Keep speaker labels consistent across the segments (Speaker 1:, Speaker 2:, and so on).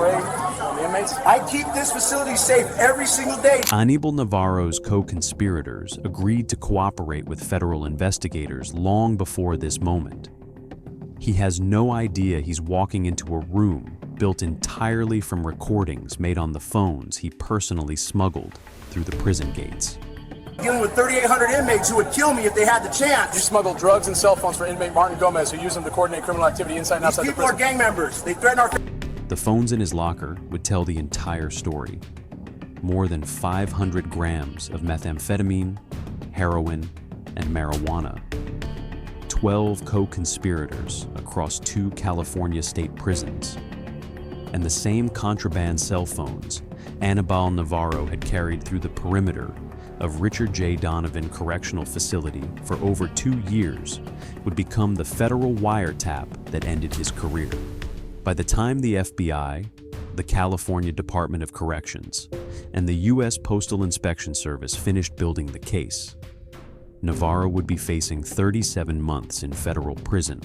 Speaker 1: afraid of the inmates?
Speaker 2: I keep this facility safe every single day.
Speaker 3: Anibal Navarro's co-conspirators agreed to cooperate with federal investigators long before this moment. He has no idea he's walking into a room built entirely from recordings made on the phones he personally smuggled through the prison gates.
Speaker 2: Dealing with 3,800 inmates who would kill me if they had the chance.
Speaker 1: You smuggled drugs and cell phones for inmate Martin Gomez, who used them to coordinate criminal activity inside and outside the prison.
Speaker 2: These people are gang members. They threaten our...
Speaker 3: The phones in his locker would tell the entire story. More than 500 grams of methamphetamine, heroin, and marijuana. 12 co-conspirators across 2 California state prisons. And the same contraband cell phones Anibal Navarro had carried through the perimeter of Richard J. Donovan Correctional Facility for over 2 years would become the federal wiretap that ended his career. By the time the FBI, the California Department of Corrections, and the U.S. Postal Inspection Service finished building the case, Navarro would be facing 37 months in federal prison.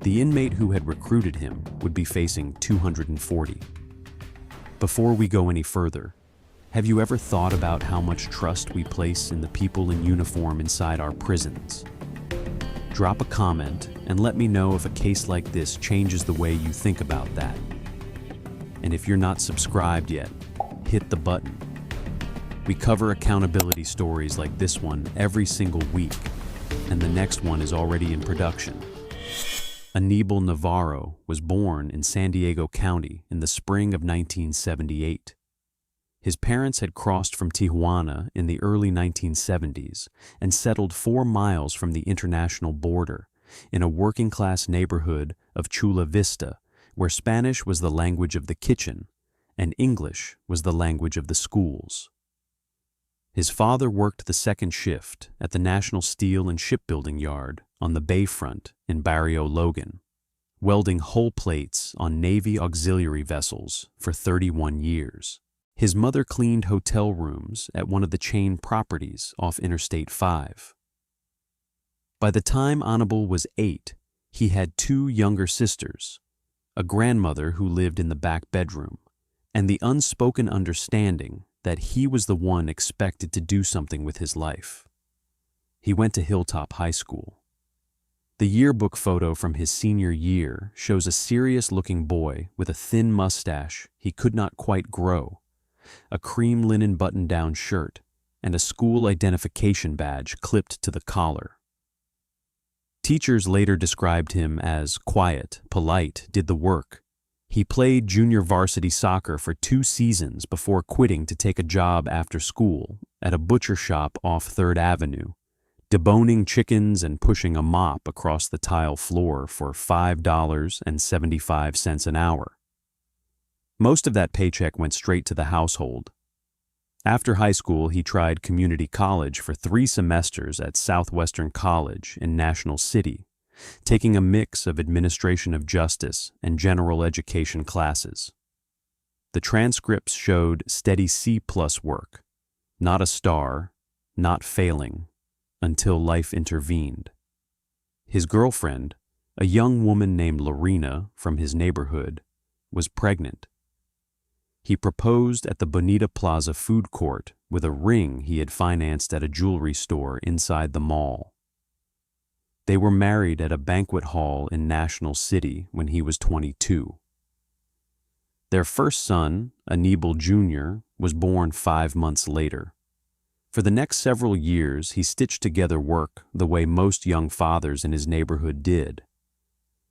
Speaker 3: The inmate who had recruited him would be facing 240. Before we go any further, have you ever thought about how much trust we place in the people in uniform inside our prisons? Drop a comment and let me know if a case like this changes the way you think about that. And if you're not subscribed yet, hit the button. We cover accountability stories like this one every single week, and the next one is already in production. Anibal Navarro was born in San Diego County in the spring of 1978. His parents had crossed from Tijuana in the early 1970s and settled 4 miles from the international border in a working-class neighborhood of Chula Vista, where Spanish was the language of the kitchen and English was the language of the schools. His father worked the second shift at the National Steel and Shipbuilding Yard on the Bayfront in Barrio Logan, welding hull plates on Navy auxiliary vessels for 31 years. His mother cleaned hotel rooms at one of the chain properties off Interstate 5. By the time Anibal was 8, he had 2 younger sisters, a grandmother who lived in the back bedroom, and the unspoken understanding that he was the one expected to do something with his life. He went to Hilltop High School. The yearbook photo from his senior year shows a serious-looking boy with a thin mustache he could not quite grow, a cream linen button-down shirt, and a school identification badge clipped to the collar. Teachers later described him as quiet, polite, did the work. He played junior varsity soccer for 2 seasons before quitting to take a job after school at a butcher shop off 3rd Avenue, deboning chickens and pushing a mop across the tile floor for $5.75 an hour. Most of that paycheck went straight to the household. After high school, he tried community college for 3 semesters at Southwestern College in National City, taking a mix of administration of justice and general education classes. The transcripts showed steady C+ work, not a star, not failing, until life intervened. His girlfriend, a young woman named Lorena from his neighborhood, was pregnant. He proposed at the Bonita Plaza food court with a ring he had financed at a jewelry store inside the mall. They were married at a banquet hall in National City when he was 22. Their first son, Anibal Jr., was born 5 months later. For the next several years, he stitched together work the way most young fathers in his neighborhood did.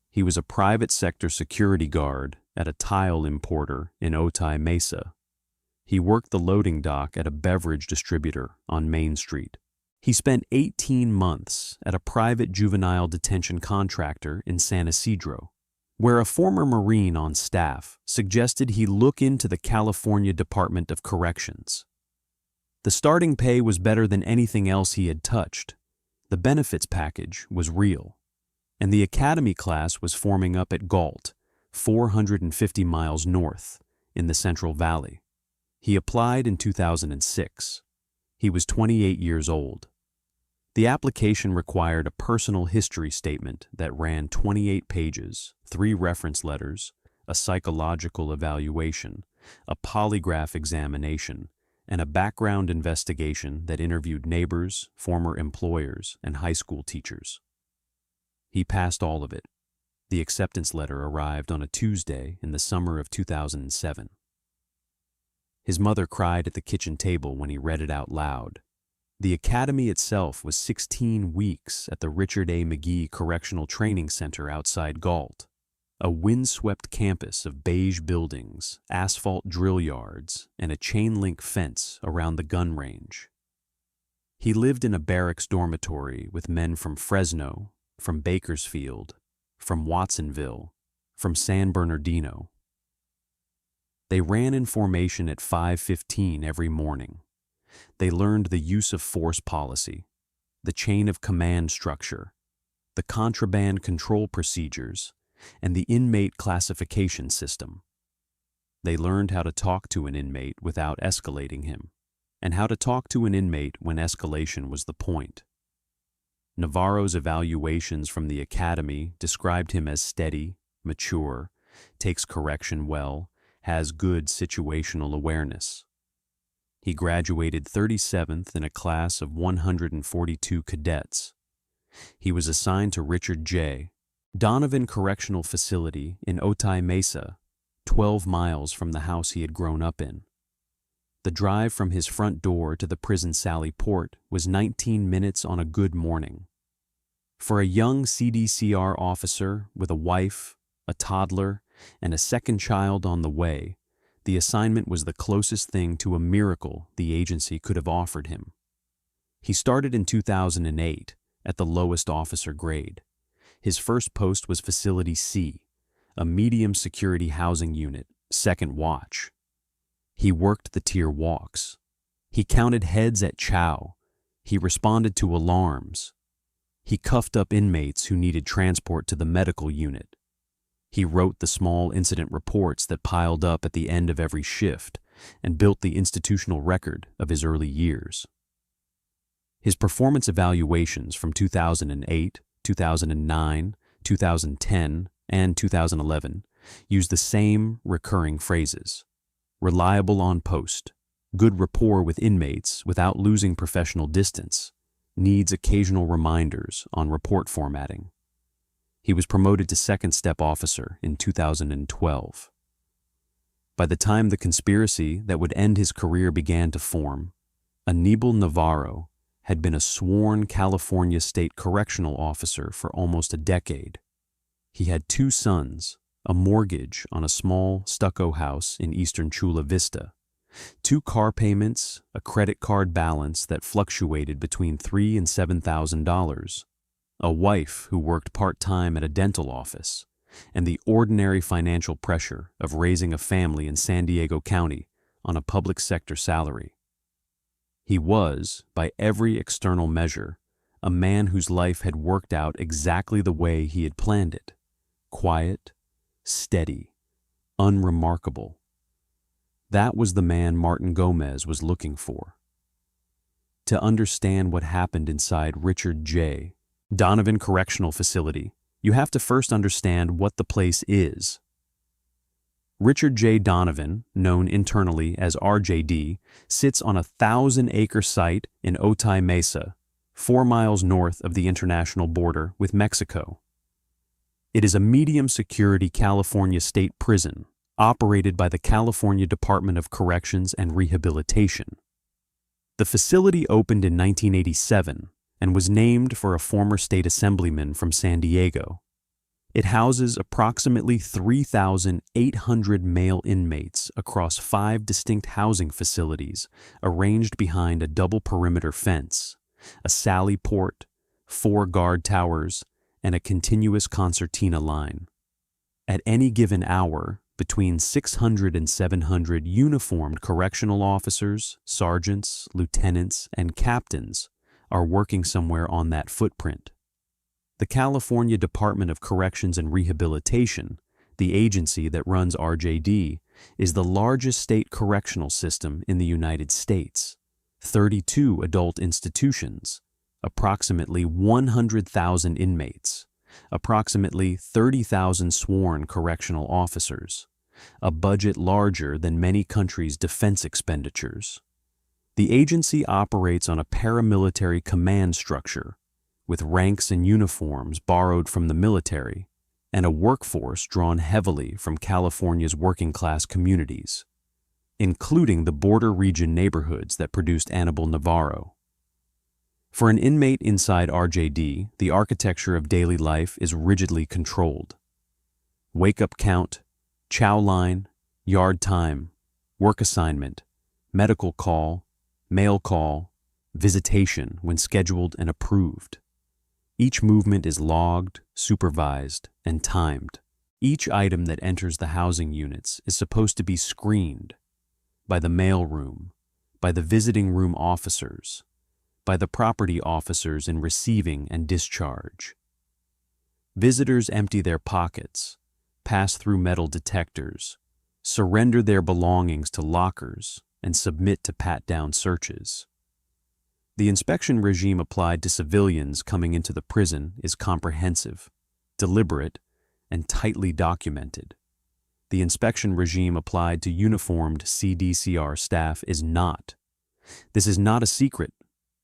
Speaker 3: He was a private sector security guard at a tile importer in Otay Mesa. He worked the loading dock at a beverage distributor on Main Street. He spent 18 months at a private juvenile detention contractor in San Isidro, where a former Marine on staff suggested he look into the California Department of Corrections. The starting pay was better than anything else he had touched. The benefits package was real, and the academy class was forming up at Galt, 450 miles north in the Central Valley. He applied in 2006. He was 28 years old. The application required a personal history statement that ran 28 pages, 3 reference letters, a psychological evaluation, a polygraph examination, and a background investigation that interviewed neighbors, former employers, and high school teachers. He passed all of it. The acceptance letter arrived on a Tuesday in the summer of 2007. His mother cried at the kitchen table when he read it out loud. The academy itself was 16 weeks at the Richard A. McGee Correctional Training Center outside Galt, a windswept campus of beige buildings, asphalt drill yards, and a chain-link fence around the gun range. He lived in a barracks dormitory with men from Fresno, from Bakersfield, from Watsonville, from San Bernardino. They ran in formation at 5:15 every morning. They learned the use of force policy, the chain of command structure, the contraband control procedures, and the inmate classification system. They learned how to talk to an inmate without escalating him, and how to talk to an inmate when escalation was the point. Navarro's evaluations from the academy described him as steady, mature, takes correction well, has good situational awareness. He graduated 37th in a class of 142 cadets. He was assigned to Richard J. Donovan Correctional Facility in Otay Mesa, 12 miles from the house he had grown up in. The drive from his front door to the prison Sally Port was 19 minutes on a good morning. For a young CDCR officer with a wife, a toddler, and a second child on the way, the assignment was the closest thing to a miracle the agency could have offered him. He started in 2008 at the lowest officer grade. His first post was Facility C, a medium security housing unit, second watch. He worked the tier walks. He counted heads at chow. He responded to alarms. He cuffed up inmates who needed transport to the medical unit. He wrote the small incident reports that piled up at the end of every shift and built the institutional record of his early years. His performance evaluations from 2008, 2009, 2010, and 2011 used the same recurring phrases: reliable on post, good rapport with inmates without losing professional distance, needs occasional reminders on report formatting. He was promoted to second step officer in 2012. By the time the conspiracy that would end his career began to form, Anibal Navarro had been a sworn California State Correctional Officer for almost a decade. He had 2 sons, a mortgage on a small stucco house in eastern Chula Vista, 2 car payments, a credit card balance that fluctuated between $3,000 and $7,000, a wife who worked part-time at a dental office, and the ordinary financial pressure of raising a family in San Diego County on a public sector salary. He was, by every external measure, a man whose life had worked out exactly the way he had planned it: quiet, steady, unremarkable. That was the man Martin Gomez was looking for. To understand what happened inside Richard J. Donovan Correctional Facility, you have to first understand what the place is. Richard J. Donovan, known internally as RJD, sits on a 1,000-acre site in Otay Mesa, 4 miles north of the international border with Mexico. It is a medium-security California state prison operated by the California Department of Corrections and Rehabilitation. The facility opened in 1987 and was named for a former state assemblyman from San Diego. It houses approximately 3,800 male inmates across 5 distinct housing facilities arranged behind a double perimeter fence, a sally port, 4 guard towers, and a continuous concertina line. At any given hour, between 600 and 700 uniformed correctional officers, sergeants, lieutenants, and captains are working somewhere on that footprint. The California Department of Corrections and Rehabilitation, the agency that runs RJD, is the largest state correctional system in the United States. 32 adult institutions, approximately 100,000 inmates, approximately 30,000 sworn correctional officers, a budget larger than many countries' defense expenditures. The agency operates on a paramilitary command structure, with ranks and uniforms borrowed from the military, and a workforce drawn heavily from California's working-class communities, including the border region neighborhoods that produced Anibal Navarro. For an inmate inside RJD, the architecture of daily life is rigidly controlled. Wake-up count, chow line, yard time, work assignment, medical call, mail call, visitation when scheduled and approved. Each movement is logged, supervised, and timed. Each item that enters the housing units is supposed to be screened by the mail room, by the visiting room officers, by the property officers in receiving and discharge. Visitors empty their pockets, pass through metal detectors, surrender their belongings to lockers, and submit to pat-down searches. The inspection regime applied to civilians coming into the prison is comprehensive, deliberate, and tightly documented. The inspection regime applied to uniformed CDCR staff is not. This is not a secret.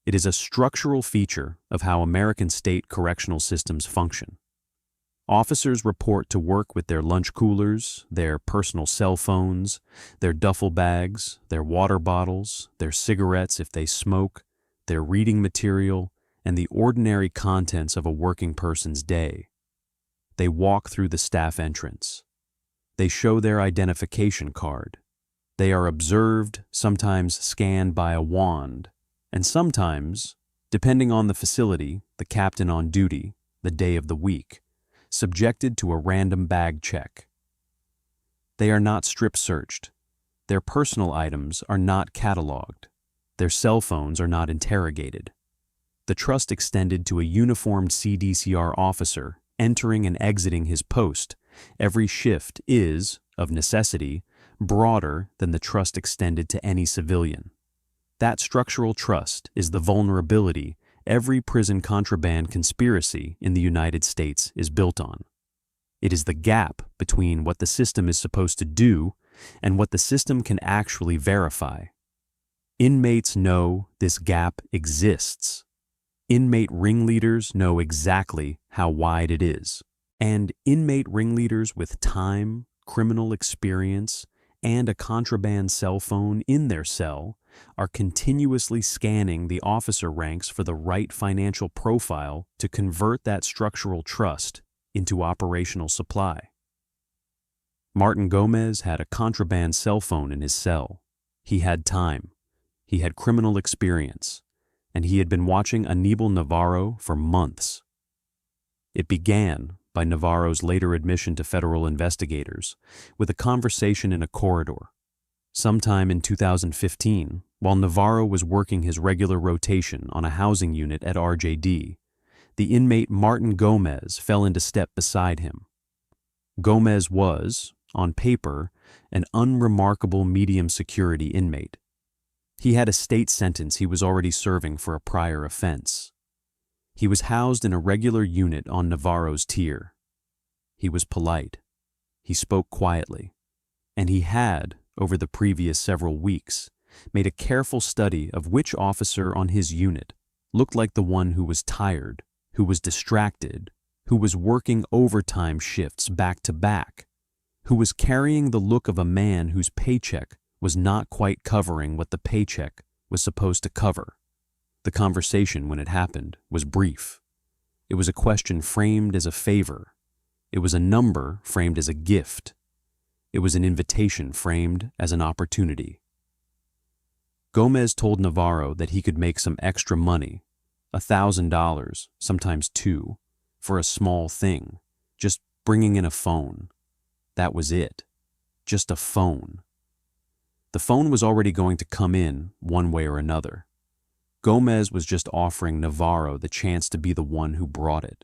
Speaker 3: It is a structural feature of how American state correctional systems function. Officers report to work with their lunch coolers, their personal cell phones, their duffel bags, their water bottles, their cigarettes if they smoke, their reading material, and the ordinary contents of a working person's day. They walk through the staff entrance. They show their identification card. They are observed, sometimes scanned by a wand, and sometimes, depending on the facility, the captain on duty, the day of the week, subjected to a random bag check. They are not strip-searched. Their personal items are not cataloged. Their cell phones are not interrogated. The trust extended to a uniformed CDCR officer entering and exiting his post every shift is, of necessity, broader than the trust extended to any civilian. That structural trust is the vulnerability every prison contraband conspiracy in the United States is built on. It is the gap between what the system is supposed to do and what the system can actually verify. Inmates know this gap exists. Inmate ringleaders know exactly how wide it is. And inmate ringleaders with time, criminal experience, and a contraband cell phone in their cell are continuously scanning the officer ranks for the right financial profile to convert that structural trust into operational supply. Martin Gomez had a contraband cell phone in his cell. He had time. He had criminal experience, and he had been watching Anibal Navarro for months. It began by Navarro's later admission to federal investigators with a conversation in a corridor. Sometime in 2015, while Navarro was working his regular rotation on a housing unit at RJD, the inmate Martin Gomez fell into step beside him. Gomez was, on paper, an unremarkable medium security inmate. He had a state sentence he was already serving for a prior offense. He was housed in a regular unit on Navarro's tier. He was polite. He spoke quietly. And he had, over the previous several weeks, made a careful study of which officer on his unit looked like the one who was tired, who was distracted, who was working overtime shifts back to back, who was carrying the look of a man whose paycheck was not quite covering what the paycheck was supposed to cover. The conversation, when it happened, was brief. It was a question framed as a favor. It was a number framed as a gift. It was an invitation framed as an opportunity. Gomez told Navarro that he could make some extra money, $1,000, sometimes $2,000, for a small thing, just bringing in a phone. That was it. Just a phone. The phone was already going to come in one way or another. Gomez was just offering Navarro the chance to be the one who brought it.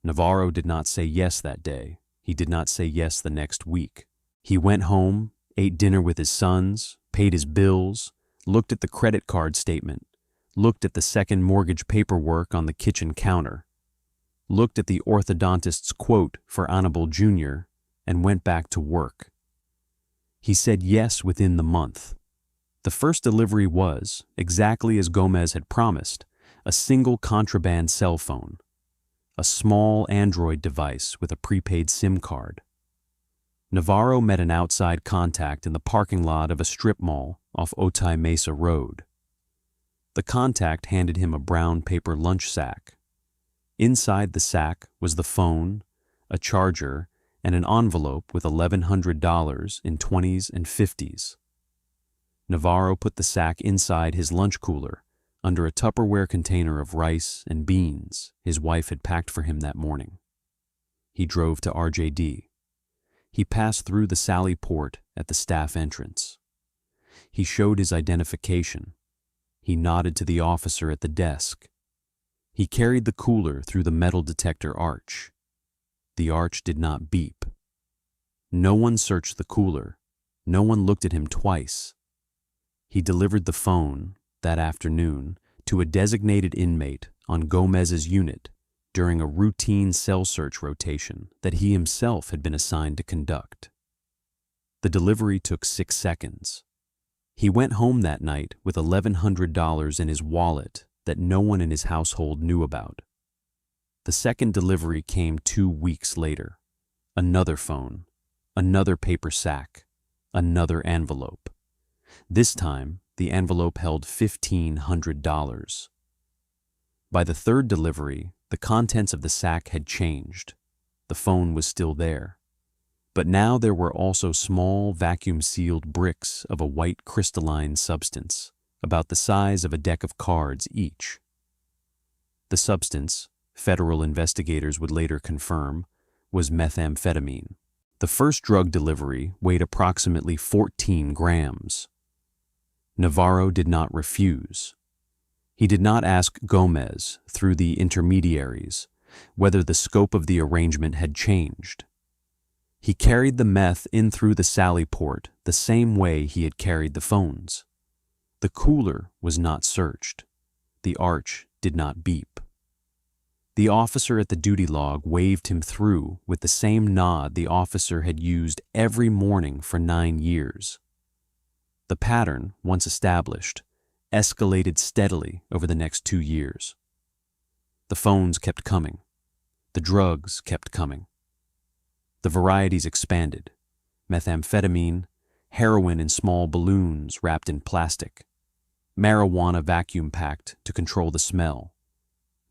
Speaker 3: Navarro did not say yes that day. He did not say yes the next week. He went home, ate dinner with his sons, paid his bills, looked at the credit card statement, looked at the second mortgage paperwork on the kitchen counter, looked at the orthodontist's quote for Anibal Jr., and went back to work. He said yes within the month. The first delivery was, exactly as Gomez had promised, a single contraband cell phone, a small Android device with a prepaid SIM card. Navarro met an outside contact in the parking lot of a strip mall off Otay Mesa Road. The contact handed him a brown paper lunch sack. Inside the sack was the phone, a charger, and an envelope with $1,100 in 20s and 50s. Navarro put the sack inside his lunch cooler, under a Tupperware container of rice and beans his wife had packed for him that morning. He drove to RJD. He passed through the Sally Port at the staff entrance. He showed his identification. He nodded to the officer at the desk. He carried the cooler through the metal detector arch. The arch did not beep. No one searched the cooler. No one looked at him twice. He delivered the phone, that afternoon, to a designated inmate on Gomez's unit during a routine cell search rotation that he himself had been assigned to conduct. The delivery took 6 seconds. He went home that night with $1,100 in his wallet that no one in his household knew about. The second delivery came 2 weeks later. Another phone, another paper sack, another envelope. This time, the envelope held $1,500. By the third delivery, the contents of the sack had changed. The phone was still there. But now there were also small vacuum-sealed bricks of a white crystalline substance, about the size of a deck of cards each. The substance, federal investigators would later confirm, was methamphetamine. The first drug delivery weighed approximately 14 grams. Navarro did not refuse. He did not ask Gomez, through the intermediaries, whether the scope of the arrangement had changed. He carried the meth in through the Sally Port the same way he had carried the phones. The cooler was not searched. The arch did not beep. The officer at the duty log waved him through with the same nod the officer had used every morning for 9 years. The pattern, once established, escalated steadily over the next 2 years. The phones kept coming. The drugs kept coming. The varieties expanded. Methamphetamine, heroin in small balloons wrapped in plastic, marijuana vacuum-packed to control the smell,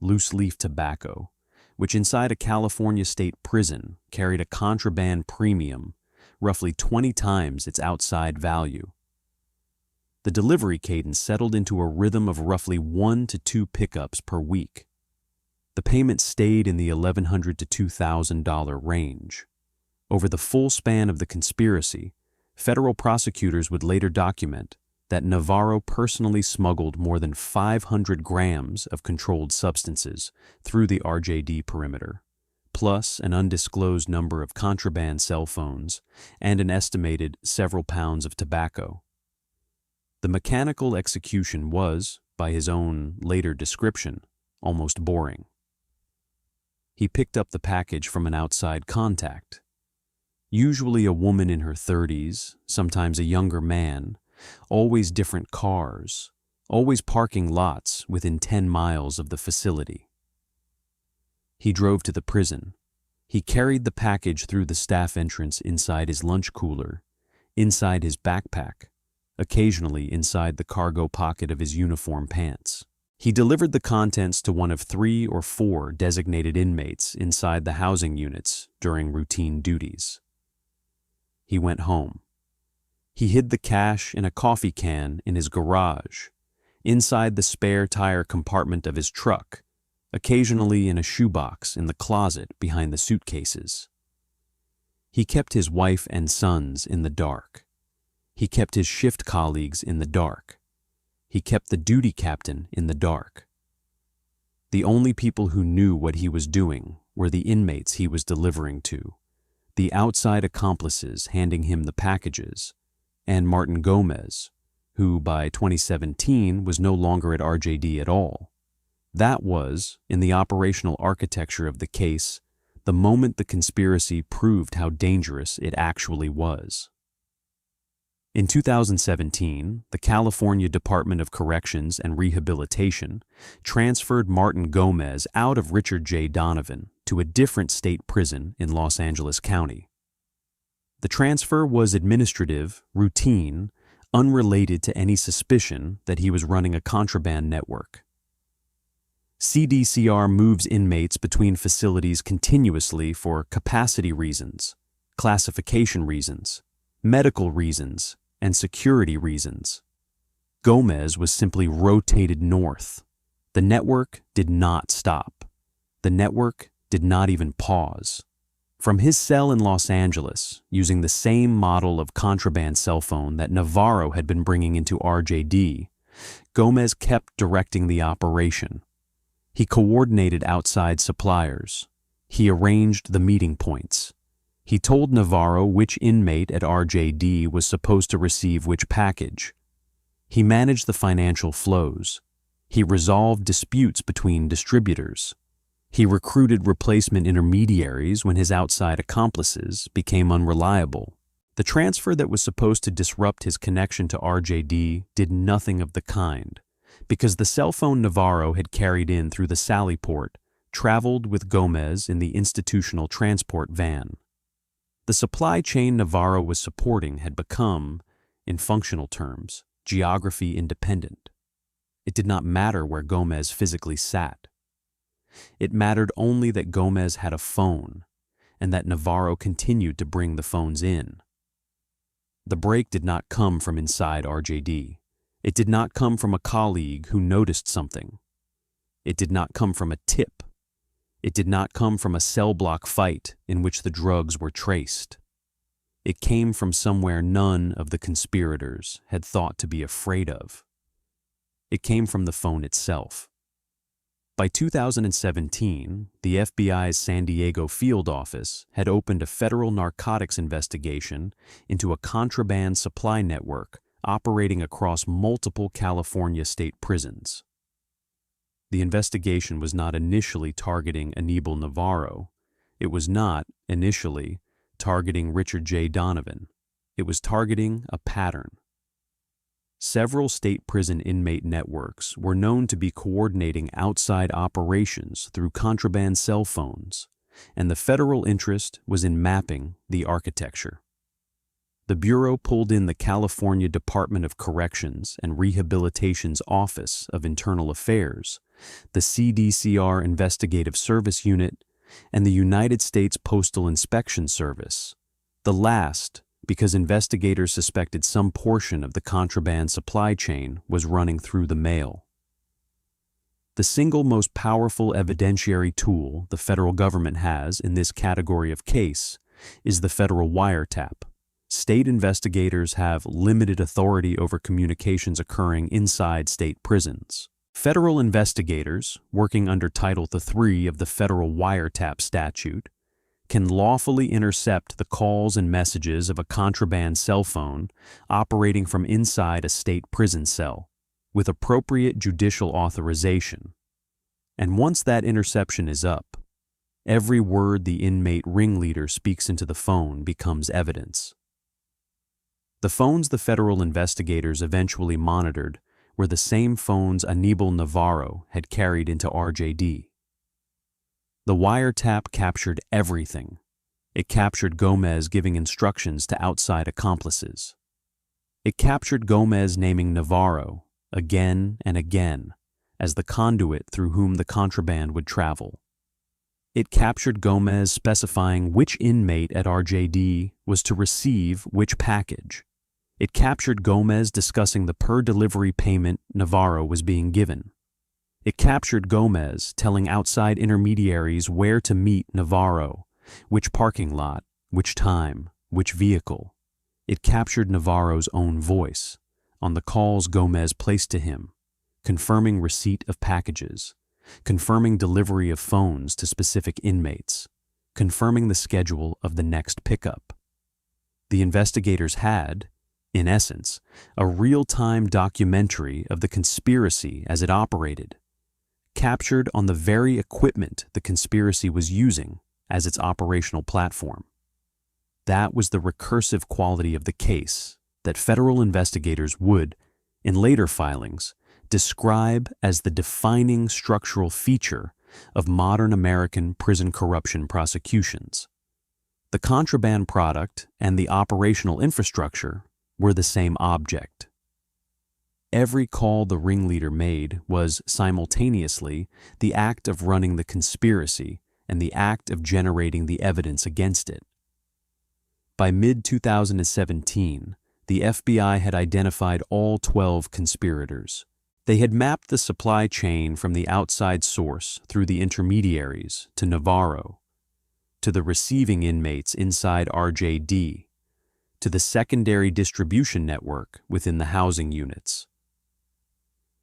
Speaker 3: loose-leaf tobacco, which inside a California state prison carried a contraband premium roughly 20 times its outside value. The delivery cadence settled into a rhythm of roughly 1 to 2 pickups per week. The payment stayed in the $1,100 to $2,000 range. Over the full span of the conspiracy, federal prosecutors would later document that Navarro personally smuggled more than 500 grams of controlled substances through the RJD perimeter, plus an undisclosed number of contraband cell phones and an estimated several pounds of tobacco. The mechanical execution was, by his own later description, almost boring. He picked up the package from an outside contact. Usually a woman in her 30s, sometimes a younger man, always different cars, always parking lots within 10 miles of the facility. He drove to the prison. He carried the package through the staff entrance inside his lunch cooler, inside his backpack, occasionally inside the cargo pocket of his uniform pants. He delivered the contents to one of 3 or 4 designated inmates inside the housing units during routine duties. He went home. He hid the cash in a coffee can in his garage, inside the spare tire compartment of his truck, occasionally in a shoebox in the closet behind the suitcases. He kept his wife and sons in the dark. He kept his shift colleagues in the dark. He kept the duty captain in the dark. The only people who knew what he was doing were the inmates he was delivering to, the outside accomplices handing him the packages, and Martin Gomez, who by 2017 was no longer at RJD at all. That was, in the operational architecture of the case, the moment the conspiracy proved how dangerous it actually was. In 2017, the California Department of Corrections and Rehabilitation transferred Martin Gomez out of Richard J. Donovan to a different state prison in Los Angeles County. The transfer was administrative, routine, unrelated to any suspicion that he was running a contraband network. CDCR moves inmates between facilities continuously for capacity reasons, classification reasons, medical reasons, and security reasons. Gomez was simply rotated north. The network did not stop. The network did not even pause. From his cell in Los Angeles, using the same model of contraband cell phone that Navarro had been bringing into RJD, Gomez kept directing the operation. He coordinated outside suppliers. He arranged the meeting points. He told Navarro which inmate at RJD was supposed to receive which package. He managed the financial flows. He resolved disputes between distributors. He recruited replacement intermediaries when his outside accomplices became unreliable. The transfer that was supposed to disrupt his connection to RJD did nothing of the kind, because the cell phone Navarro had carried in through the Sally Port traveled with Gomez in the institutional transport van. The supply chain Navarro was supporting had become, in functional terms, geography independent. It did not matter where Gomez physically sat. It mattered only that Gomez had a phone, and that Navarro continued to bring the phones in. The break did not come from inside RJD. It did not come from a colleague who noticed something. It did not come from a tip. It did not come from a cell block fight in which the drugs were traced. It came from somewhere none of the conspirators had thought to be afraid of. It came from the phone itself. By 2017, the FBI's San Diego field office had opened a federal narcotics investigation into a contraband supply network operating across multiple California state prisons. The investigation was not initially targeting Anibal Navarro. It was not, initially, targeting Richard J. Donovan. It was targeting a pattern. Several state prison inmate networks were known to be coordinating outside operations through contraband cell phones, and the federal interest was in mapping the architecture. The Bureau pulled in the California Department of Corrections and Rehabilitation's Office of Internal Affairs, the CDCR Investigative Service Unit, and the United States Postal Inspection Service, the last because investigators suspected some portion of the contraband supply chain was running through the mail. The single most powerful evidentiary tool the federal government has in this category of case is the federal wiretap. State investigators have limited authority over communications occurring inside state prisons. Federal investigators, working under Title III of the Federal Wiretap Statute, can lawfully intercept the calls and messages of a contraband cell phone operating from inside a state prison cell, with appropriate judicial authorization. And once that interception is up, every word the inmate ringleader speaks into the phone becomes evidence. The phones the federal investigators eventually monitored were the same phones Anibal Navarro had carried into RJD. The wiretap captured everything. It captured Gomez giving instructions to outside accomplices. It captured Gomez naming Navarro, again and again, as the conduit through whom the contraband would travel. It captured Gomez specifying which inmate at RJD was to receive which package. It captured Gomez discussing the per-delivery payment Navarro was being given. It captured Gomez telling outside intermediaries where to meet Navarro, which parking lot, which time, which vehicle. It captured Navarro's own voice on the calls Gomez placed to him, confirming receipt of packages, confirming delivery of phones to specific inmates, confirming the schedule of the next pickup. The investigators had, in essence, a real-time documentary of the conspiracy as it operated, captured on the very equipment the conspiracy was using as its operational platform. That was the recursive quality of the case that federal investigators would, in later filings, describe as the defining structural feature of modern American prison corruption prosecutions. The contraband product and the operational infrastructure were the same object. Every call the ringleader made was simultaneously the act of running the conspiracy and the act of generating the evidence against it. By mid-2017, the FBI had identified all 12 conspirators. They had mapped the supply chain from the outside source through the intermediaries to Navarro, to the receiving inmates inside RJD, to the secondary distribution network within the housing units.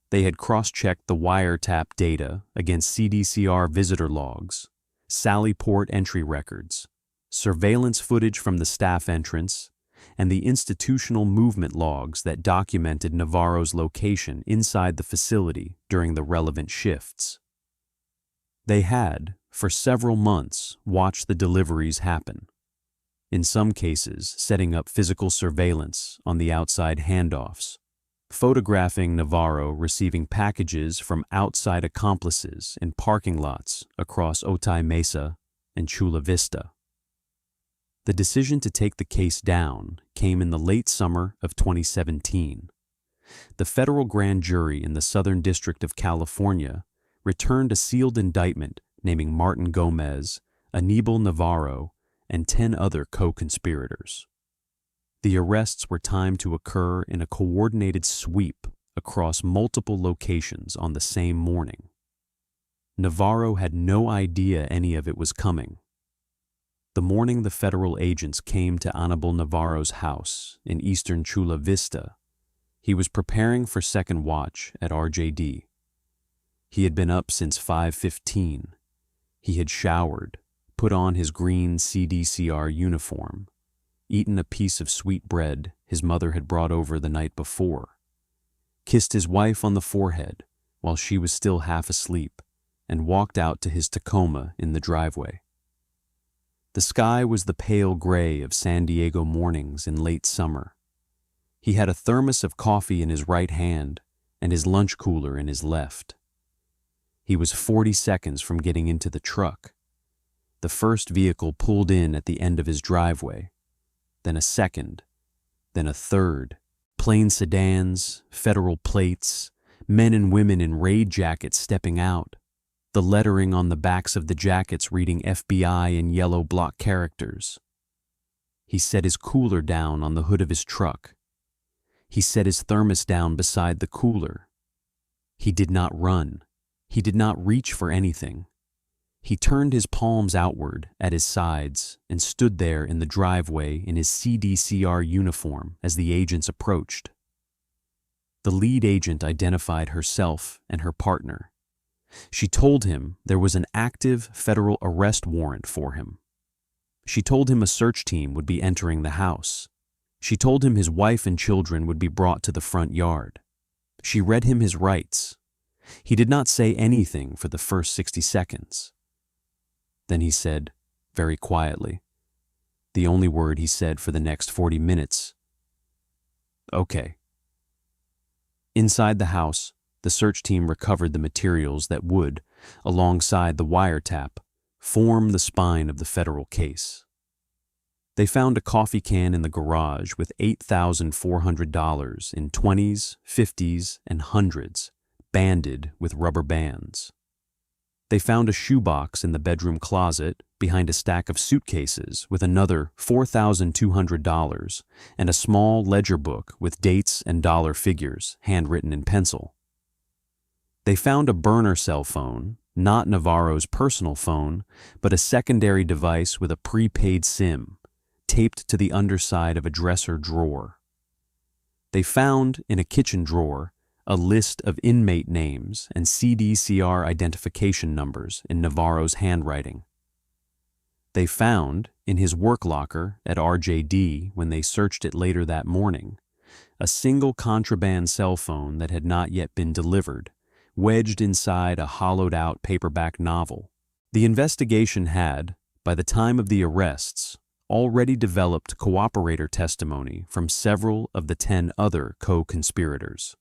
Speaker 3: They had cross-checked the wiretap data against CDCR visitor logs, Sallyport entry records, surveillance footage from the staff entrance, and the institutional movement logs that documented Navarro's location inside the facility during the relevant shifts. They had, for several months, watched the deliveries happen, in some cases setting up physical surveillance on the outside handoffs, photographing Navarro receiving packages from outside accomplices in parking lots across Otay Mesa and Chula Vista. The decision to take the case down came in the late summer of 2017. The federal grand jury in the Southern District of California returned a sealed indictment naming Martin Gomez, Anibal Navarro, and 10 other co-conspirators. The arrests were timed to occur in a coordinated sweep across multiple locations on the same morning. Navarro had no idea any of it was coming. The morning the federal agents came to Anibal Navarro's house in eastern Chula Vista, he was preparing for second watch at RJD. He had been up since 5:15. He had showered, put on his green CDCR uniform, eaten a piece of sweet bread his mother had brought over the night before, kissed his wife on the forehead while she was still half asleep, and walked out to his Tacoma in the driveway. The sky was the pale gray of San Diego mornings in late summer. He had a thermos of coffee in his right hand and his lunch cooler in his left. He was 40 seconds from getting into the truck. The first vehicle pulled in at the end of his driveway, then a second, then a third. Plain sedans, federal plates, men and women in raid jackets stepping out, the lettering on the backs of the jackets reading FBI in yellow block characters. He set his cooler down on the hood of his truck. He set his thermos down beside the cooler. He did not run. He did not reach for anything. He turned his palms outward at his sides and stood there in the driveway in his CDCR uniform as the agents approached. The lead agent identified herself and her partner. She told him there was an active federal arrest warrant for him. She told him a search team would be entering the house. She told him his wife and children would be brought to the front yard. She read him his rights. He did not say anything for the first 60 seconds. Then he said, very quietly, the only word he said for the next 40 minutes, "Okay." Inside the house, the search team recovered the materials that would, alongside the wiretap, form the spine of the federal case. They found a coffee can in the garage with $8,400 in 20s, 50s, and 100s, banded with rubber bands. They found a shoebox in the bedroom closet behind a stack of suitcases with another $4,200 and a small ledger book with dates and dollar figures handwritten in pencil. They found a burner cell phone, not Navarro's personal phone, but a secondary device with a prepaid SIM, taped to the underside of a dresser drawer. They found, in a kitchen drawer, a list of inmate names and CDCR identification numbers in Navarro's handwriting. They found, in his work locker at RJD when they searched it later that morning, a single contraband cell phone that had not yet been delivered, wedged inside a hollowed-out paperback novel. The investigation had, by the time of the arrests, already developed cooperator testimony from several of the 10 other co-conspirators.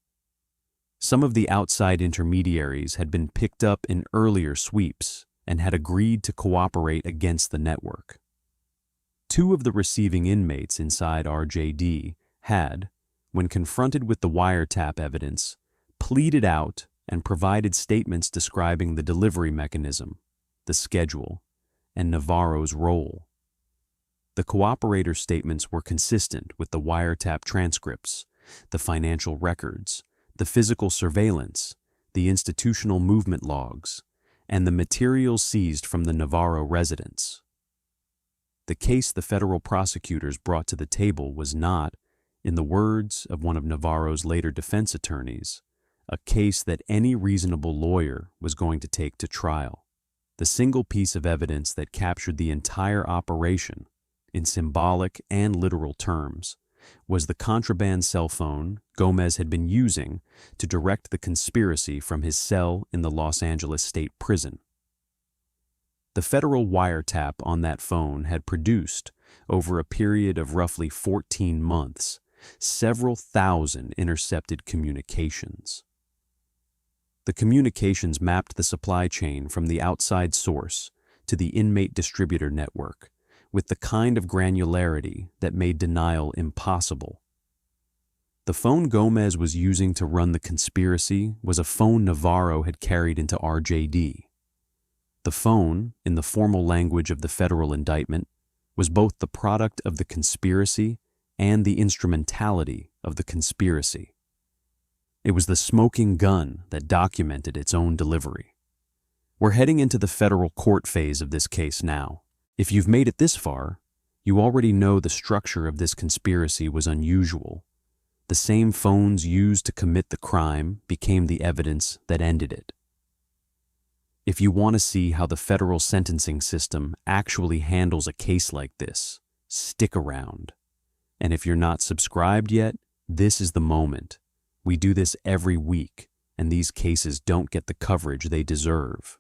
Speaker 3: Some of the outside intermediaries had been picked up in earlier sweeps and had agreed to cooperate against the network. 2 of the receiving inmates inside RJD had, when confronted with the wiretap evidence, pleaded out and provided statements describing the delivery mechanism, the schedule, and Navarro's role. The cooperator statements were consistent with the wiretap transcripts, the financial records, the physical surveillance, the institutional movement logs, and the materials seized from the Navarro residence. The case the federal prosecutors brought to the table was not, in the words of one of Navarro's later defense attorneys, a case that any reasonable lawyer was going to take to trial. The single piece of evidence that captured the entire operation, in symbolic and literal terms, was the contraband cell phone Gomez had been using to direct the conspiracy from his cell in the Los Angeles State Prison. The federal wiretap on that phone had produced, over a period of roughly 14 months, several thousand intercepted communications. The communications mapped the supply chain from the outside source to the inmate distributor network with the kind of granularity that made denial impossible. The phone Gomez was using to run the conspiracy was a phone Navarro had carried into RJD. The phone, in the formal language of the federal indictment, was both the product of the conspiracy and the instrumentality of the conspiracy. It was the smoking gun that documented its own delivery. We're heading into the federal court phase of this case now. If you've made it this far, you already know the structure of this conspiracy was unusual. The same phones used to commit the crime became the evidence that ended it. If you want to see how the federal sentencing system actually handles a case like this, stick around. And if you're not subscribed yet, this is the moment. We do this every week, and these cases don't get the coverage they deserve.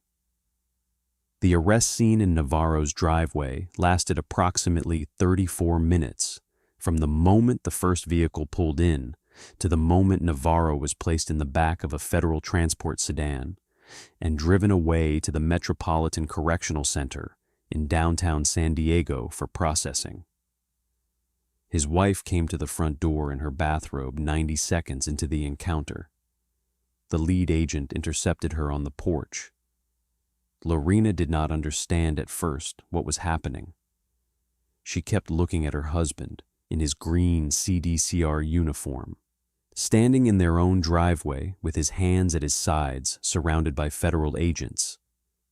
Speaker 3: The arrest scene in Navarro's driveway lasted approximately 34 minutes, from the moment the first vehicle pulled in to the moment Navarro was placed in the back of a federal transport sedan and driven away to the Metropolitan Correctional Center in downtown San Diego for processing. His wife came to the front door in her bathrobe 90 seconds into the encounter. The lead agent intercepted her on the porch. Lorena did not understand at first what was happening. She kept looking at her husband in his green CDCR uniform, standing in their own driveway with his hands at his sides, surrounded by federal agents.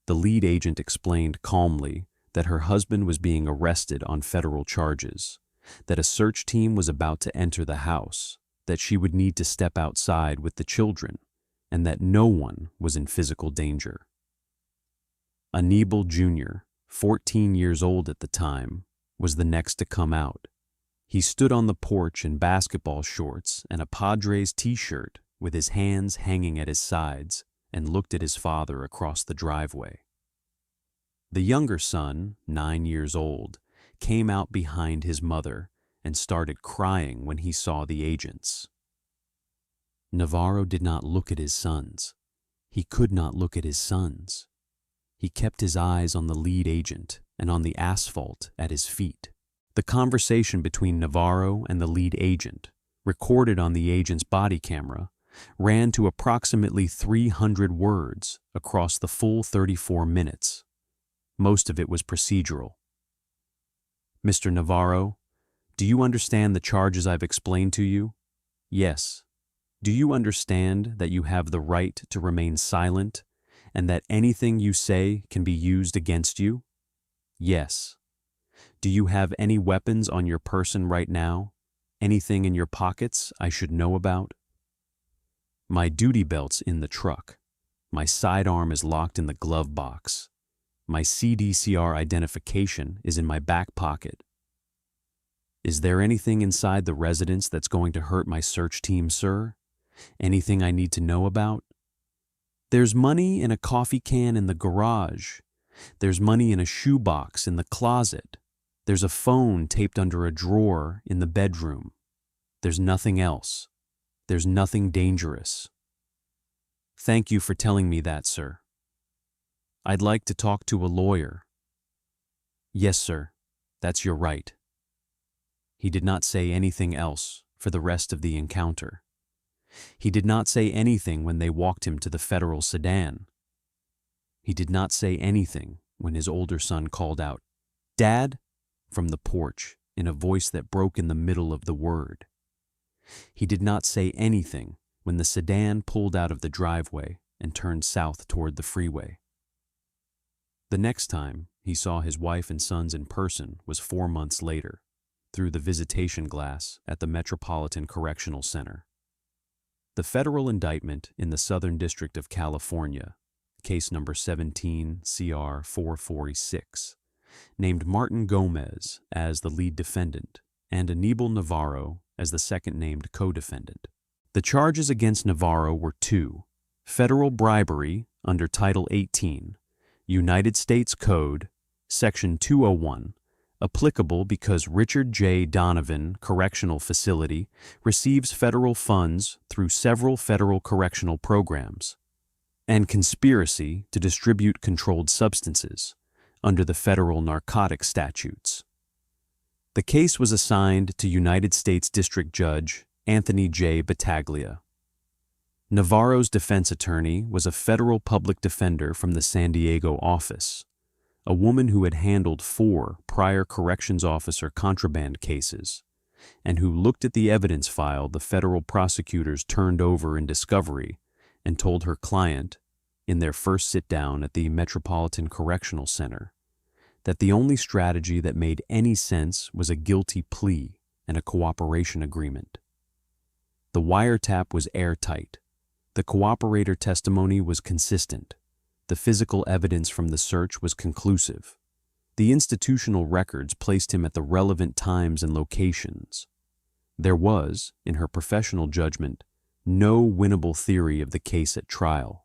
Speaker 3: The lead agent explained calmly that her husband was being arrested on federal charges, that a search team was about to enter the house, that she would need to step outside with the children, and that no one was in physical danger. Anibal Jr., 14 years old at the time, was the next to come out. He stood on the porch in basketball shorts and a Padres t-shirt with his hands hanging at his sides and looked at his father across the driveway. The younger son, 9 years old, came out behind his mother and started crying when he saw the agents. Navarro did not look at his sons. He could not look at his sons. He kept his eyes on the lead agent and on the asphalt at his feet. The conversation between Navarro and the lead agent, recorded on the agent's body camera, ran to approximately 300 words across the full 34 minutes. Most of it was procedural. Mr. Navarro, do you understand the charges I've explained to you? Yes. Do you understand that you have the right to remain silent and that anything you say can be used against you? Yes. Do you have any weapons on your person right now? Anything in your pockets I should know about? My duty belt's in the truck. My sidearm is locked in the glove box. My CDCR identification is in my back pocket. Is there anything inside the residence that's going to hurt my search team, sir? Anything I need to know about? There's money in a coffee can in the garage. There's money in a shoebox in the closet. There's a phone taped under a drawer in the bedroom. There's nothing else. There's nothing dangerous. Thank you for telling me that, sir. I'd like to talk to a lawyer. Yes, sir. That's your right. He did not say anything else for the rest of the encounter. He did not say anything when they walked him to the federal sedan. He did not say anything when his older son called out, "Dad," from the porch in a voice that broke in the middle of the word. He did not say anything when the sedan pulled out of the driveway and turned south toward the freeway. The next time he saw his wife and sons in person was 4 months later, through the visitation glass at the Metropolitan Correctional Center. The federal indictment in the Southern District of California, case number 17 CR 446, named Martin Gomez as the lead defendant and Anibal Navarro as the second named co-defendant. The charges against Navarro were 2: federal bribery under Title 18, United States Code, Section 201, applicable because Richard J. Donovan Correctional Facility receives federal funds through several federal correctional programs, and conspiracy to distribute controlled substances under the federal narcotics statutes. The case was assigned to United States District Judge Anthony J. Battaglia. Navarro's defense attorney was a federal public defender from the San Diego office, a woman who had handled 4 prior corrections officer contraband cases, and who looked at the evidence file the federal prosecutors turned over in discovery and told her client, in their first sit-down at the Metropolitan Correctional Center, that the only strategy that made any sense was a guilty plea and a cooperation agreement. The wiretap was airtight. The cooperator testimony was consistent. The physical evidence from the search was conclusive. The institutional records placed him at the relevant times and locations. There was, in her professional judgment, no winnable theory of the case at trial.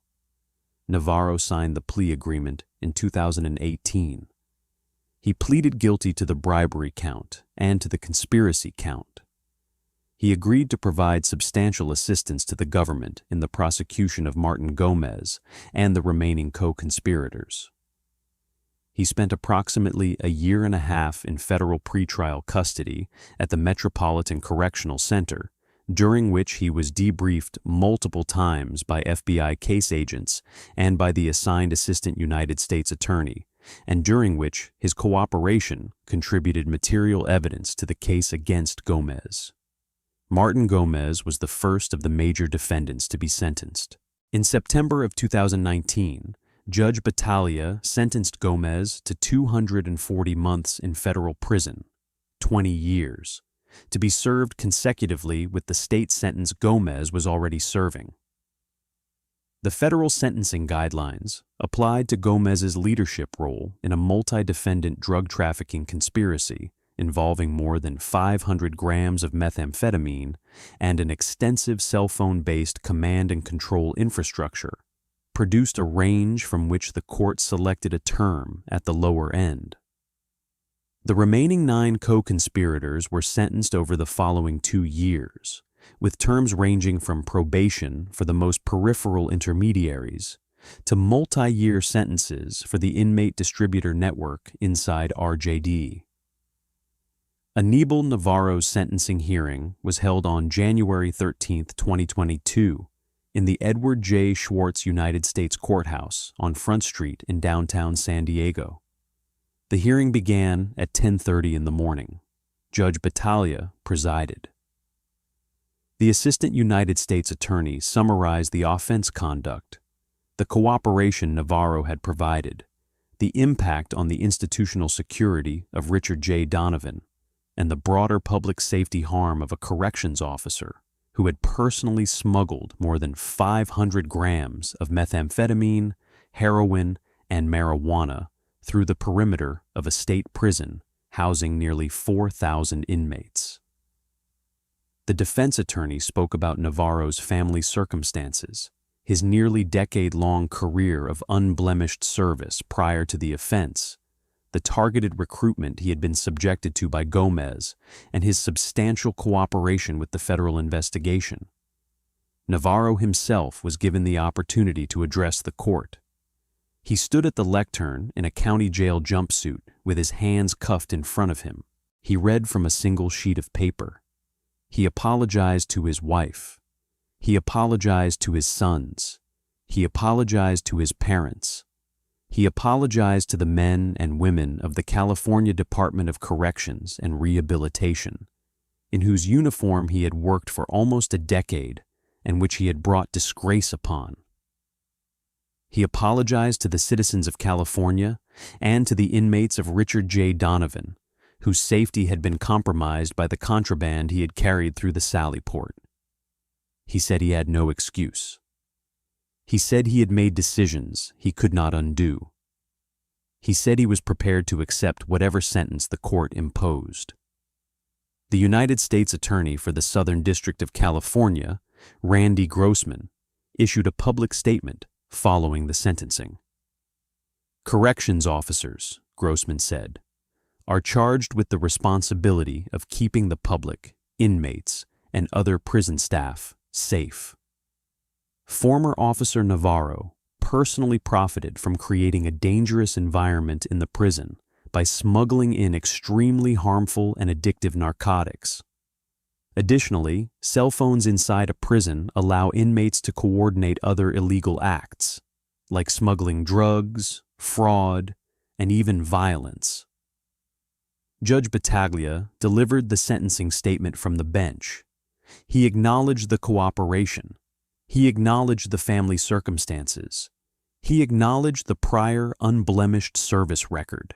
Speaker 3: Navarro signed the plea agreement in 2018. He pleaded guilty to the bribery count and to the conspiracy count. He agreed to provide substantial assistance to the government in the prosecution of Martin Gomez and the remaining co-conspirators. He spent approximately a year and a half in federal pretrial custody at the Metropolitan Correctional Center, during which he was debriefed multiple times by FBI case agents and by the assigned Assistant United States Attorney, and during which his cooperation contributed material evidence to the case against Gomez. Martin Gomez was the first of the major defendants to be sentenced. In September of 2019, Judge Battaglia sentenced Gomez to 240 months in federal prison, 20 years, to be served consecutively with the state sentence Gomez was already serving. The federal sentencing guidelines applied to Gomez's leadership role in a multi-defendant drug trafficking conspiracy involving more than 500 grams of methamphetamine and an extensive cell phone-based command and control infrastructure, produced a range from which the court selected a term at the lower end. The remaining 9 co-conspirators were sentenced over the following 2 years, with terms ranging from probation for the most peripheral intermediaries to multi-year sentences for the inmate distributor network inside RJD. Anibal Navarro's sentencing hearing was held on January 13, 2022, in the Edward J. Schwartz United States Courthouse on Front Street in downtown San Diego. The hearing began at 10:30 in the morning. Judge Battaglia presided. The Assistant United States Attorney summarized the offense conduct, the cooperation Navarro had provided, the impact on the institutional security of Richard J. Donovan, and the broader public safety harm of a corrections officer who had personally smuggled more than 500 grams of methamphetamine, heroin, and marijuana through the perimeter of a state prison housing nearly 4,000 inmates. The defense attorney spoke about Navarro's family circumstances, his nearly decade-long career of unblemished service prior to the offense, the targeted recruitment he had been subjected to by Gomez, and his substantial cooperation with the federal investigation. Navarro himself was given the opportunity to address the court. He stood at the lectern in a county jail jumpsuit with his hands cuffed in front of him. He read from a single sheet of paper. He apologized to his wife. He apologized to his sons. He apologized to his parents. He apologized to the men and women of the California Department of Corrections and Rehabilitation, in whose uniform he had worked for almost a decade and which he had brought disgrace upon. He apologized to the citizens of California and to the inmates of Richard J. Donovan, whose safety had been compromised by the contraband he had carried through the Sally Port. He said he had no excuse. He said he had made decisions he could not undo. He said he was prepared to accept whatever sentence the court imposed. The United States Attorney for the Southern District of California, Randy Grossman, issued a public statement following the sentencing. "Corrections officers," Grossman said, "are charged with the responsibility of keeping the public, inmates, and other prison staff safe. Former Officer Navarro personally profited from creating a dangerous environment in the prison by smuggling in extremely harmful and addictive narcotics. Additionally, cell phones inside a prison allow inmates to coordinate other illegal acts, like smuggling drugs, fraud, and even violence." Judge Battaglia delivered the sentencing statement from the bench. He acknowledged the cooperation. He acknowledged the family circumstances. He acknowledged the prior unblemished service record.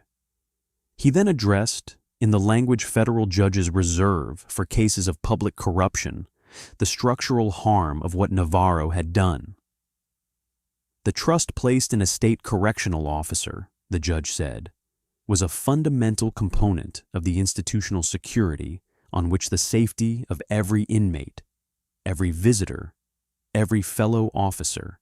Speaker 3: He then addressed, in the language federal judges reserve for cases of public corruption, the structural harm of what Navarro had done. "The trust placed in a state correctional officer," the judge said, "was a fundamental component of the institutional security on which the safety of every inmate, every visitor, every fellow officer,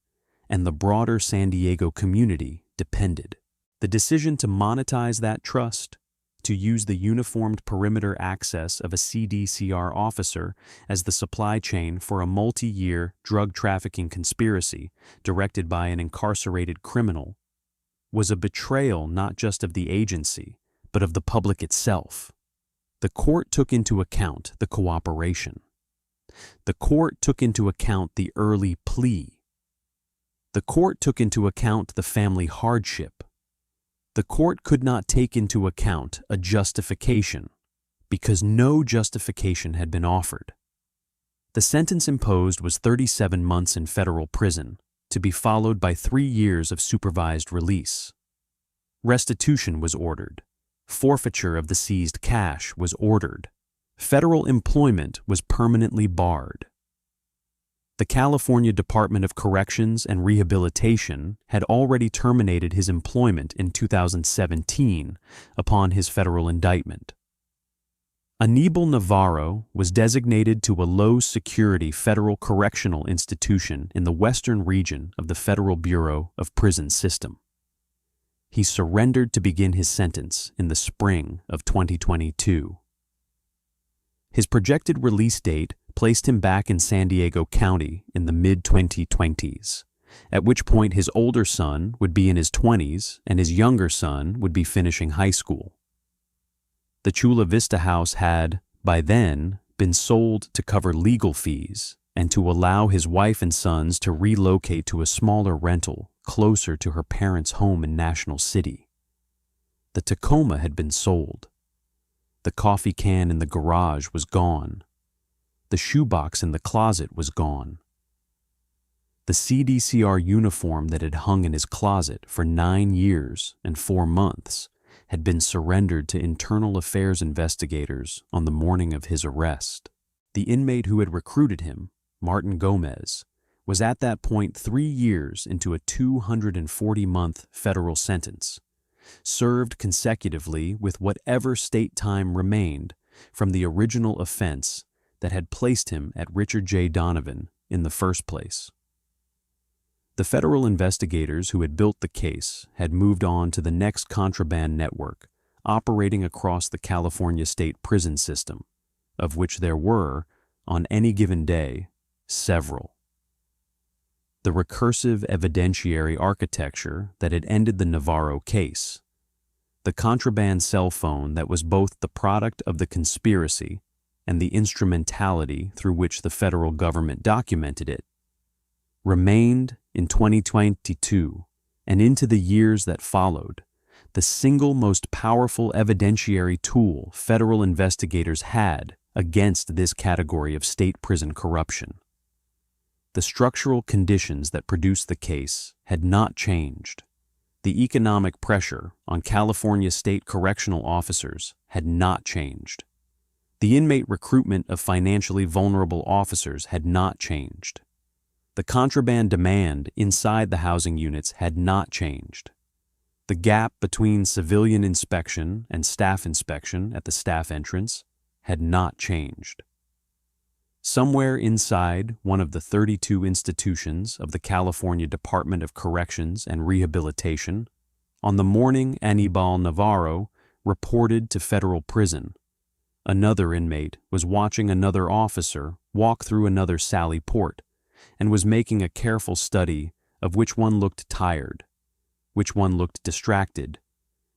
Speaker 3: and the broader San Diego community depended. The decision to monetize that trust, to use the uniformed perimeter access of a CDCR officer as the supply chain for a multi-year drug trafficking conspiracy directed by an incarcerated criminal, was a betrayal not just of the agency, but of the public itself. The court took into account the cooperation. The court took into account the early plea. The court took into account the family hardship. The court could not take into account a justification because no justification had been offered. The sentence imposed was 37 months in federal prison, to be followed by 3 years of supervised release. Restitution was ordered. Forfeiture of the seized cash was ordered. Federal employment was permanently barred. The California Department of Corrections and Rehabilitation had already terminated his employment in 2017 upon his federal indictment. Anibal Navarro was designated to a low-security federal correctional institution in the western region of the Federal Bureau of Prison System. He surrendered to begin his sentence in the spring of 2022. His projected release date placed him back in San Diego County in the mid-2020s, at which point his older son would be in his 20s and his younger son would be finishing high school. The Chula Vista house had, by then, been sold to cover legal fees and to allow his wife and sons to relocate to a smaller rental closer to her parents' home in National City. The Tacoma had been sold. The coffee can in the garage was gone. The shoebox in the closet was gone. The CDCR uniform that had hung in his closet for 9 years and 4 months had been surrendered to internal affairs investigators on the morning of his arrest. The inmate who had recruited him, Martin Gomez, was at that point 3 years into a 240-month federal sentence, served consecutively with whatever state time remained from the original offense that had placed him at Richard J. Donovan in the first place. The federal investigators who had built the case had moved on to the next contraband network, operating across the California state prison system, of which there were, on any given day, several. The recursive evidentiary architecture that had ended the Navarro case, the contraband cell phone that was both the product of the conspiracy and the instrumentality through which the federal government documented it, remained in 2022 and into the years that followed the single most powerful evidentiary tool federal investigators had against this category of state prison corruption. The structural conditions that produced the case had not changed. The economic pressure on California state correctional officers had not changed. The inmate recruitment of financially vulnerable officers had not changed. The contraband demand inside the housing units had not changed. The gap between civilian inspection and staff inspection at the staff entrance had not changed. Somewhere inside one of the 32 institutions of the California Department of Corrections and Rehabilitation, on the morning Anibal Navarro reported to federal prison, another inmate was watching another officer walk through another sally port and was making a careful study of which one looked tired, which one looked distracted,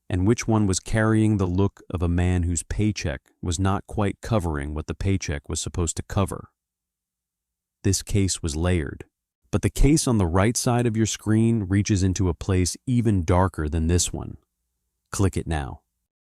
Speaker 3: and which one was carrying the look of a man whose paycheck was not quite covering what the paycheck was supposed to cover. This case was layered, but the case on the right side of your screen reaches into a place even darker than this one. Click it now.